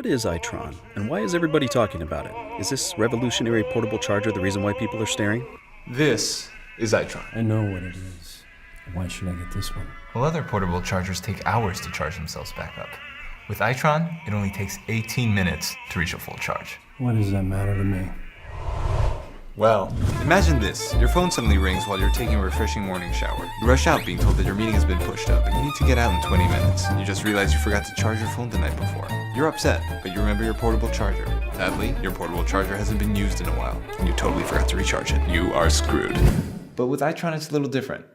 What is Itron, and why is everybody talking about it? Is this revolutionary portable charger the reason why people are staring? This is Itron. I know what it is. Why should I get this one? While other portable chargers take hours to charge themselves back up, with Itron, it only takes 18 minutes to reach a full charge. Why does that matter to me? Well, imagine this. Your phone suddenly rings while you're taking a refreshing morning shower. You rush out being told that your meeting has been pushed up and you need to get out in 20 minutes. You just realize you forgot to charge your phone the night before. You're upset, but you remember your portable charger. Sadly, your portable charger hasn't been used in a while, and you totally forgot to recharge it. You are screwed. But with Itron, it's a little different.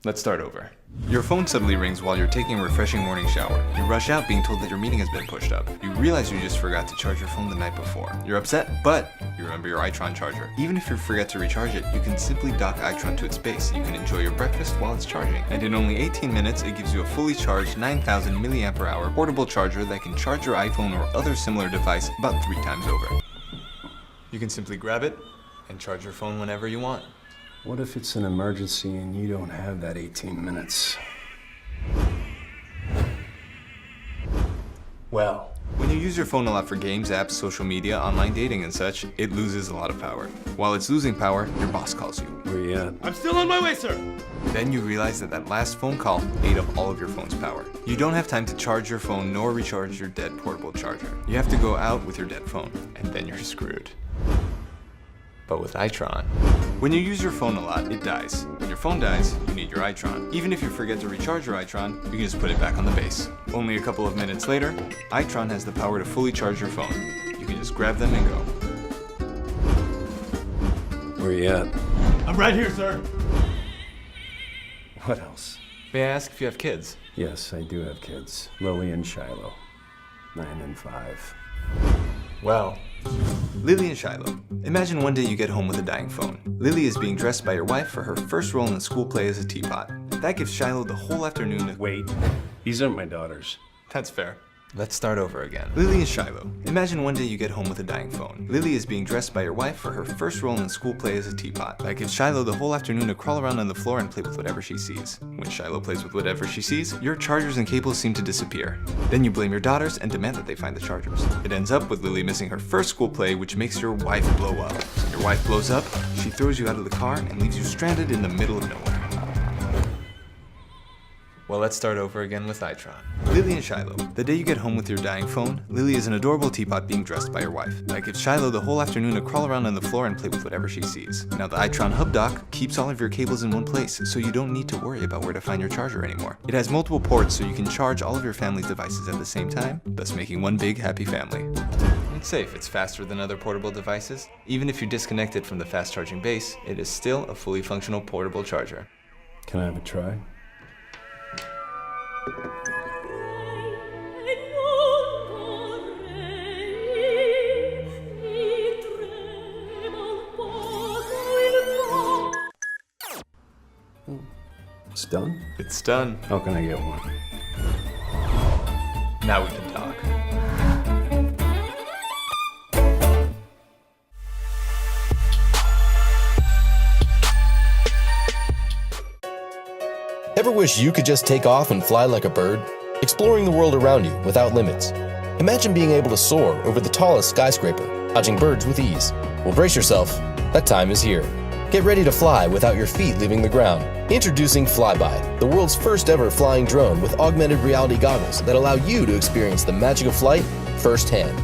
Let's start over. Your phone suddenly rings while you're taking a refreshing morning shower. You rush out being told that your meeting has been pushed up. You realize you just forgot to charge your phone the night before. You're upset, but you remember your Itron charger. Even if you forget to recharge it, you can simply dock Itron to its base. You can enjoy your breakfast while it's charging. And in only 18 minutes, it gives you a fully charged 9,000 milliamp hour portable charger that can charge your iPhone or other similar device about 3 times over. You can simply grab it and charge your phone whenever you want. What if it's an emergency and you don't have that 18 minutes? Well, when you use your phone a lot for games, apps, social media, online dating and such, it loses a lot of power. While it's losing power, your boss calls you. Where you at? I'm still on my way, sir. Then you realize that last phone call ate up all of your phone's power. You don't have time to charge your phone nor recharge your dead portable charger. You have to go out with your dead phone, and then you're screwed. But with Itron, when you use your phone a lot, it dies. When your phone dies, you need your Itron. Even if you forget to recharge your Itron, you can just put it back on the base. Only a couple of minutes later, Itron has the power to fully charge your phone. You can just grab them and go. Where you at? I'm right here, sir. What else? May I ask if you have kids? Yes, I do have kids. Lily and Shiloh. 9 and 5. Well, Lily and Shiloh. Imagine one day you get home with a dying phone. Lily is being dressed by your wife for her first role in the school play as a teapot. That gives Shiloh the whole afternoon to... Wait, these aren't my daughters. That's fair. Let's start over again. Lily and Shiloh. Imagine one day you get home with a dying phone. Lily is being dressed by your wife for her first role in the school play as a teapot. That gives Shiloh the whole afternoon to crawl around on the floor and play with whatever she sees. When Shiloh plays with whatever she sees, your chargers and cables seem to disappear. Then you blame your daughters and demand that they find the chargers. It ends up with Lily missing her first school play, which makes your wife blow up. Your wife blows up, she throws you out of the car and leaves you stranded in the middle of nowhere. Well, let's start over again with Itron. Lily and Shiloh. The day you get home with your dying phone, Lily is an adorable teapot being dressed by your wife. That gives Shiloh the whole afternoon to crawl around on the floor and play with whatever she sees. Now the Itron hub dock keeps all of your cables in one place, so you don't need to worry about where to find your charger anymore. It has multiple ports so you can charge all of your family's devices at the same time, thus making one big happy family. It's safe, it's faster than other portable devices. Even if you disconnect it from the fast charging base, it is still a fully functional portable charger. Can I have a try? It's done? It's done. How can I get one? Now we can talk. Ever wish you could just take off and fly like a bird? Exploring the world around you without limits. Imagine being able to soar over the tallest skyscraper, dodging birds with ease. Well, brace yourself. That time is here. Get ready to fly without your feet leaving the ground. Introducing Flyby, the world's first ever flying drone with augmented reality goggles that allow you to experience the magic of flight firsthand.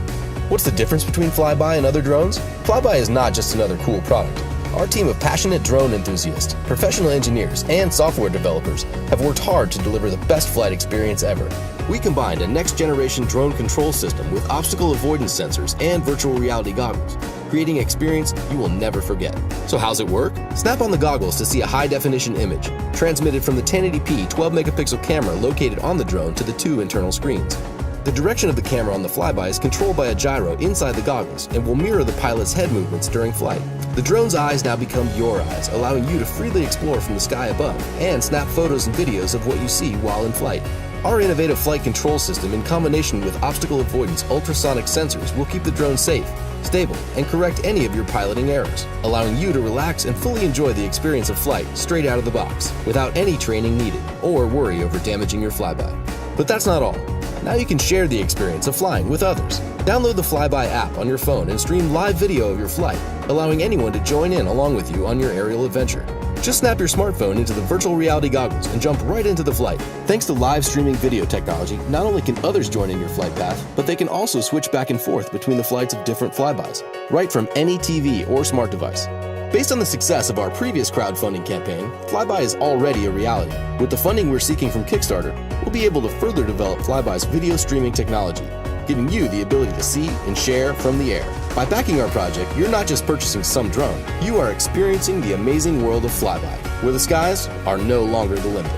What's the difference between Flyby and other drones? Flyby is not just another cool product. Our team of passionate drone enthusiasts, professional engineers, and software developers have worked hard to deliver the best flight experience ever. We combined a next-generation drone control system with obstacle avoidance sensors and virtual reality goggles, creating an experience you will never forget. So how's it work? Snap on the goggles to see a high-definition image, transmitted from the 1080p 12-megapixel camera located on the drone to the 2 internal screens. The direction of the camera on the Flyby is controlled by a gyro inside the goggles and will mirror the pilot's head movements during flight. The drone's eyes now become your eyes, allowing you to freely explore from the sky above and snap photos and videos of what you see while in flight. Our innovative flight control system, in combination with obstacle avoidance ultrasonic sensors, will keep the drone safe, stable, and correct any of your piloting errors, allowing you to relax and fully enjoy the experience of flight straight out of the box, without any training needed or worry over damaging your flyby. But that's not all. Now you can share the experience of flying with others. Download the Flyby app on your phone and stream live video of your flight, allowing anyone to join in along with you on your aerial adventure. Just snap your smartphone into the virtual reality goggles and jump right into the flight. Thanks to live streaming video technology, not only can others join in your flight path, but they can also switch back and forth between the flights of different flybys, right from any TV or smart device. Based on the success of our previous crowdfunding campaign, Flyby is already a reality. With the funding we're seeking from Kickstarter, we'll be able to further develop Flyby's video streaming technology, giving you the ability to see and share from the air. By backing our project, you're not just purchasing some drone, you are experiencing the amazing world of Flyby, where the skies are no longer the limit.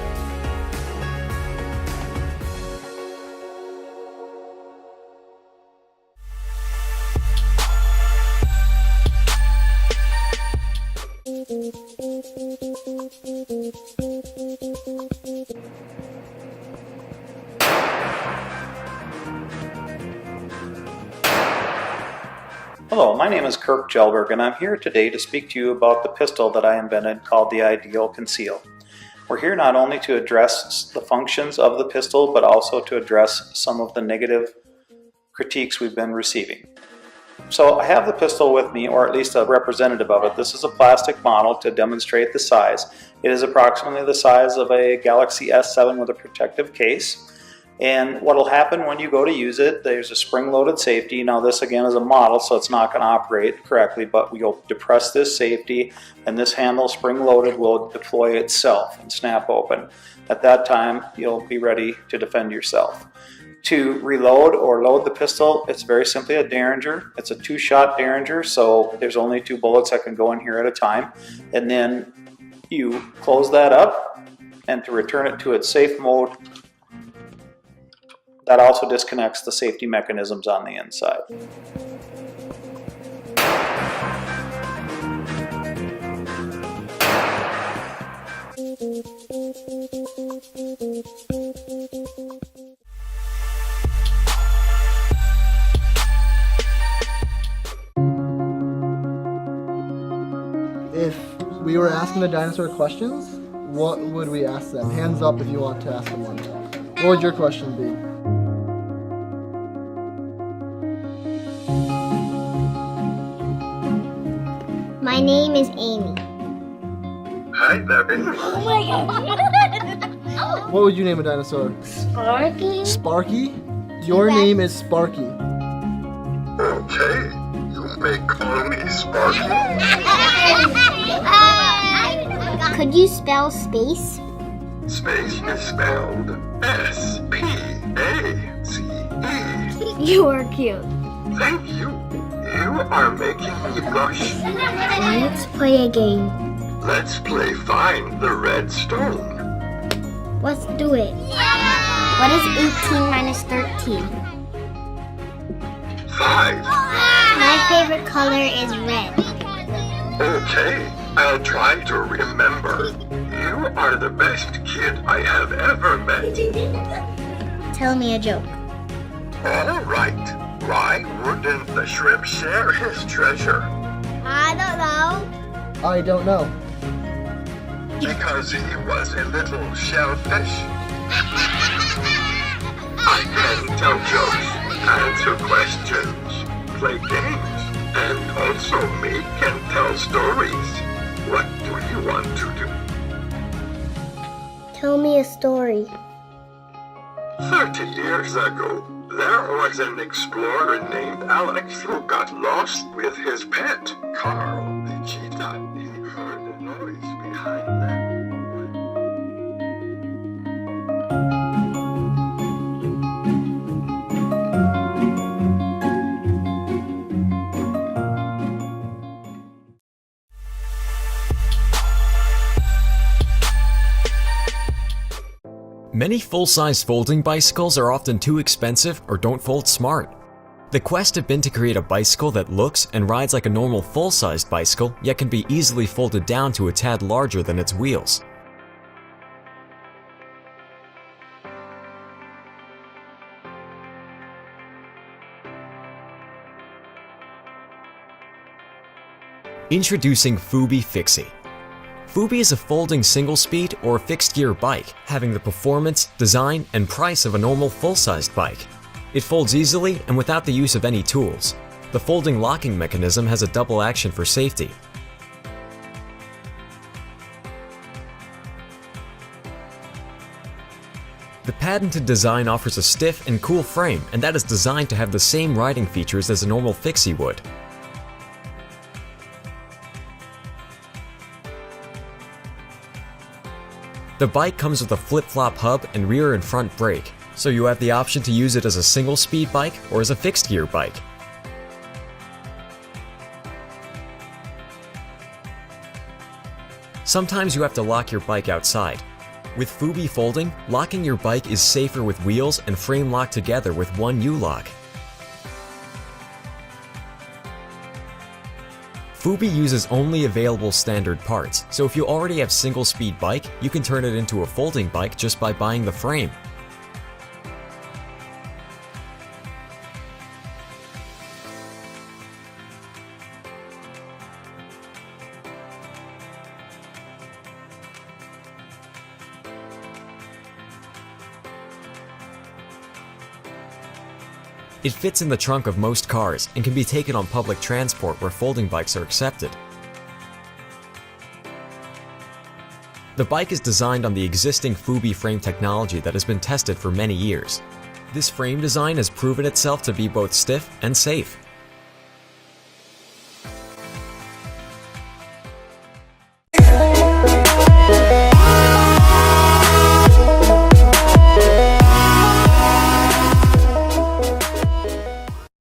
Hello, my name is Kirk Jelberg, and I'm here today to speak to you about the pistol that I invented called the Ideal Conceal. We're here not only to address the functions of the pistol, but also to address some of the negative critiques we've been receiving. So I have the pistol with me, or at least a representative of it. This is a plastic model to demonstrate the size. It is approximately the size of a Galaxy S7 with a protective case. And what will happen when you go to use it, there's a spring-loaded safety. Now this again is a model, so it's not going to operate correctly, but we'll depress this safety and this handle, spring-loaded, will deploy itself and snap open. At that time, you'll be ready to defend yourself. To reload or load the pistol, it's very simply a Derringer. It's a 2-shot Derringer, so there's only 2 bullets that can go in here at a time. And then you close that up, and to return it to its safe mode, that also disconnects the safety mechanisms on the inside. If we were asking the dinosaur questions, what would we ask them? Hands up if you want to ask them one. What would your question be? My name is Amy. Hi there. Oh my god. What would you name a dinosaur? Sparky? Sparky? Your name is Sparky. Okay, you may call me Sparky. Could you spell space? Space is spelled S-P-A-C-E. You are cute. Thank you. You are making me blush. Let's play a game. Let's play Find the Red Stone. Let's do it. What is 18 minus 13? 5. My favorite color is red. Okay, I'll try to remember. You are the best kid I have ever met. Tell me a joke. All right. Why wouldn't the shrimp share his treasure? I don't know. I don't know. Because he was a little shellfish. I can tell jokes, answer questions, play games, and also make and tell stories. What do you want to do? Tell me a story. 30 years ago, there was an explorer named Alex who got lost with his pet, Carl the cheetah. He heard a noise behind them. Many full-size folding bicycles are often too expensive or don't fold smart. The quest have been to create a bicycle that looks and rides like a normal full-sized bicycle, yet can be easily folded down to a tad larger than its wheels. Introducing Fubi Fixie. Fubi is a folding single-speed or fixed-gear bike, having the performance, design, and price of a normal full-sized bike. It folds easily and without the use of any tools. The folding locking mechanism has a double action for safety. The patented design offers a stiff and cool frame, and that is designed to have the same riding features as a normal fixie would. The bike comes with a flip-flop hub and rear and front brake, so you have the option to use it as a single-speed bike or as a fixed-gear bike. Sometimes you have to lock your bike outside. With Fubi folding, locking your bike is safer with wheels and frame locked together with one U-lock. Fubi uses only available standard parts, so if you already have single-speed bike, you can turn it into a folding bike just by buying the frame. It fits in the trunk of most cars and can be taken on public transport where folding bikes are accepted. The bike is designed on the existing Fubi frame technology that has been tested for many years. This frame design has proven itself to be both stiff and safe.